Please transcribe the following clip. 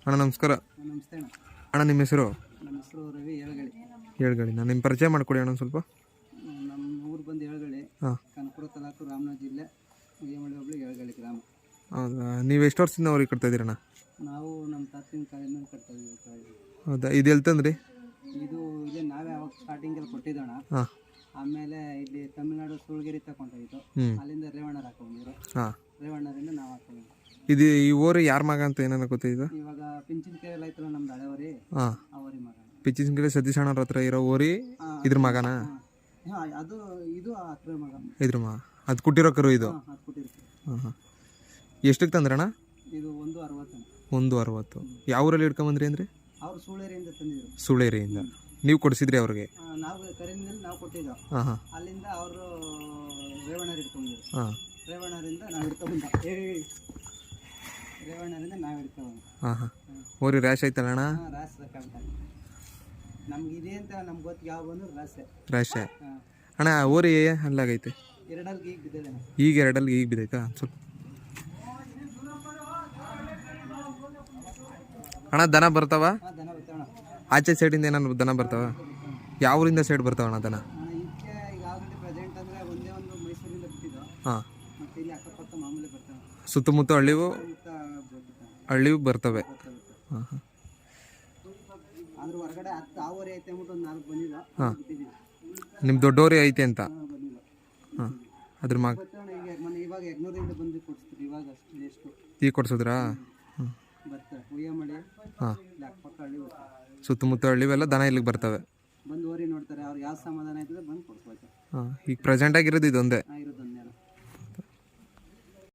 ಅಣ್ಣ ನಮಸ್ಕಾರ. ನಮಸ್ತೆ ಅಣ್ಣ. ಅಣ್ಣ ನಿಮ್ಮ ಹೆಸರು? ನಮ್ಮ ಹೆಸರು ರವಿ ಏಳಗಳಿ. ಏಳ್ಗಳಿ. ನಾನು ನಿಮ್ಮ ಪರಿಚಯ ಮಾಡಿಕೊಡಿ ಅಣ್ಣ ಸ್ವಲ್ಪ. ನಮ್ಮ ಊರು ಬಂದು ಏಳಗಳಿ. ಹಾಂ. ಕನಕಪುರ ತಾಲೂಕು ರಾಮನಗರ ಜಿಲ್ಲೆ ಉಯ್ಯಮಳ್ಳಿ ಹೋಬಳಿ ಏಳಗಳಿ ಗ್ರಾಮ. ಹೌದಾ, ನೀವು ಎಷ್ಟು ವರ್ಷದಿಂದ ಅವ್ರಿಗೆ ಕಟ್ತಾ ಇದ್ದೀರಣ್ಣ? ನಾವು ನಮ್ಮ ತಾತಿನ ಕಾಲಿಂದ ಕಟ್ತಾ ಇದ್ದೀವಿ. ಹೌದಾ, ಇದು ಎಲ್ಲಿ ತಂದ್ರಿ? ಇದು ಇಲ್ಲೇ ನಾವೇ ಅವಾಗ ಸ್ಟಾರ್ಟಿಂಗಲ್ಲಿ ಕೊಟ್ಟಿದ್ದೋಣ. ಹಾಂ. ಆಮೇಲೆ ಇಲ್ಲಿ ತಮಿಳ್ನಾಡು ಸುಳ್ಗಿರಿ ತಗೊಂಡೋಗಿದ್ದು. ಅಲ್ಲಿಂದ ರೇವಣ್ಣರು ಹಾಕೊಂಡಿದ್ರು. ಹಾಂ. ರೇವಣ್ಣರಿಂದ ನಾವು ಹಾಕೊಂಡಿದ್ವಿ. ಇದು ಈ ಊರು ಯಾರ ಮಗ ಅಂತ ಏನಾರ ಗೊತ್ತಿದ್ದು? ಇವಾಗ ಪಿಂಚಿನಕೆರೆ ಐತಲ್ಲ ನಮ್ದು ಹಳೆವರಿ. ಹಾಂ. ಅವರಿ ಮಗ. ಪಿಚ್ಚಿನಕೆರೆ ಸತೀಶ್ ಅಣ್ಣವ್ರ ಹತ್ರ ಇರೋ ಊರಿ ಇದ್ರ ಮಗನಾ? ಹಾಂ, ಅದು ಇದು ಹತ್ರ ಮಗ. ಇದ್ರ ಮಗ. ಅದು ಕುಟ್ಟಿರೋ ಕರು ಇದು? ಅದು ಕೊಟ್ಟಿರ್ತೀವಿ. ಹಾಂ ಹಾಂ. ಎಷ್ಟಕ್ಕೆ ತಂದ್ರಣ್ಣ? ಇದು 1.60. 1.60. ಯಾವ ಊರಲ್ಲಿ ಹಿಡ್ಕೊಂಬಂದ್ರಿ ಅಂದರೆ? ಅವ್ರು ಸುಳೇರಿಯಿಂದ ತಂದಿದ್ರು. ಸುಳೇರಿಯಿಂದ ನೀವು ಕೊಡಿಸಿದ್ರಿ ಅವ್ರಿಗೆ? ನಾವು ಕರೆಯಿಂದ ನಾವು ಕೊಟ್ಟಿದ್ದೋ. ಹಾಂ ಹಾಂ. ಅಲ್ಲಿಂದ ಅವರು ರೇವಣ್ಣರು ಇಟ್ಕೊಂಡಿದ್ರು. ಹಾಂ. ರೇವಣ್ಣರಿಂದ ನಾವು ಹಿಡ್ಕೊಂಬಂದ. ರೇವಣ್ಣರಿಂದ ನಾವು ಹಿಡ್ಕೊಂಬಂದ. ಹಾಂ ಹಾಂ. ಓರಿ ರ್ಯಾಶ್ ಆಯ್ತಲ್ಲಣ್ಣ? ಹಾಂ, ರಾಸ್ ಸಾಕಾಗ್ತದೆ ನಮ್ಗೆ. ಇದೆ ಅಂತ ನಮ್ಗೆ ಗೊತ್ತು. ಯಾವ ಬಂದ್ರು ರಾಸೆ. ರ್ಯಾಶೆ. ಹಾಂ. ಅಣ್ಣ ಓರಿ ಅಲ್ಲಾಗೈತೆ? ಎರಡಲ್ಲಿ ಈಗ ಬಿದ್ದಿದೆ. ಈಗ ಎರಡಲ್ಲಿ ಈಗ ಬಿದ್ದೈತಾ? ಸ್ವಲ್ಪ ಅಣ್ಣ ದನ ಬರ್ತಾವ? ಹಾಂ, ದನ ಬರ್ತಾವಣ. ಆಚೆ ಸೈಡಿಂದ ಏನಾದ್ರು ದನ ಬರ್ತಾವ? ಯಾವ ಊರಿಂದ ಸೈಡ್ ಬರ್ತಾವಣ್ಣ ದನ? ಇದಕ್ಕೆ ಈಗ ಆಲ್ರೆಡಿ ಪ್ರೆಸೆಂಟ್ ಅಂದರೆ ಒಂದೇ ಒಂದು ಮೈಸೂರಿಂದ ಬಿಟ್ಟಿದ್ದು. ಹಾಂ. ಮತ್ತು ಇಲ್ಲಿ ಅಕ್ಕಪಕ್ಕ ಮಾಮೂಲಿ ಬರ್ತಾವೆ. ಸುತ್ತಮುತ್ತ ಹಳ್ಳಿವು ಬರ್ತವೆ. ಹಾಂ ಹಾಂ. ಅದ್ರ ಹೊರಗಡೆ ಆವರಿ ಐತೆ ಅಂದ್ಬಿಟ್ಟು ಒಂದು 4 ಬಂದಿಲ್ಲ. ಹಾಂ. ಬಿಟ್ಟಿದ್ದೀವಿ. ನಿಮ್ಮ ದೊಡ್ಡೋರಿ ಐತೆ ಅಂತ? ಬಂದಿಲ್ಲ. ಹಾಂ. ಅದ್ರ ಮಗ ಬರ್ತಾವಣ. ಈಗ ಇವಾಗ 200ರಿಂದ ಬಂದು ಕೊಡಿಸ್ತೀವಿ. ಇವಾಗ ಅಷ್ಟು ಎಷ್ಟು ಈಗ ಕೊಡ್ಸಿದ್ರಾ? ಹ್ಞೂ. ಬರ್ತಾರೆ. ಉಯ್ಯಮಳ್ಳಿ. ಹಾಂ. ಇಲ್ಲಿ ಅಕ್ಕಪಕ್ಕ ಹಳ್ಳಿ ಬರ್ತಾರೆ. ಸುತ್ತಮುತ್ತ ಹಳ್ಳಿವೆಲ್ಲ ದನ ಇಲ್ಲಿಗೆ ಬರ್ತವೆ. ಬಂದು ಓರಿ ನೋಡ್ತಾರೆ. ಅವ್ರು ಯಾವ ಸಮಾಧಾನ ಆಯ್ತದೆ ಬಂದು ಕೊಡ್ಬೇಕು. ಹಾಂ. ಈಗ ಪ್ರೆಸೆಂಟ್ ಆಗಿರೋದು ಇದೊಂದೇ? ಇರೋದು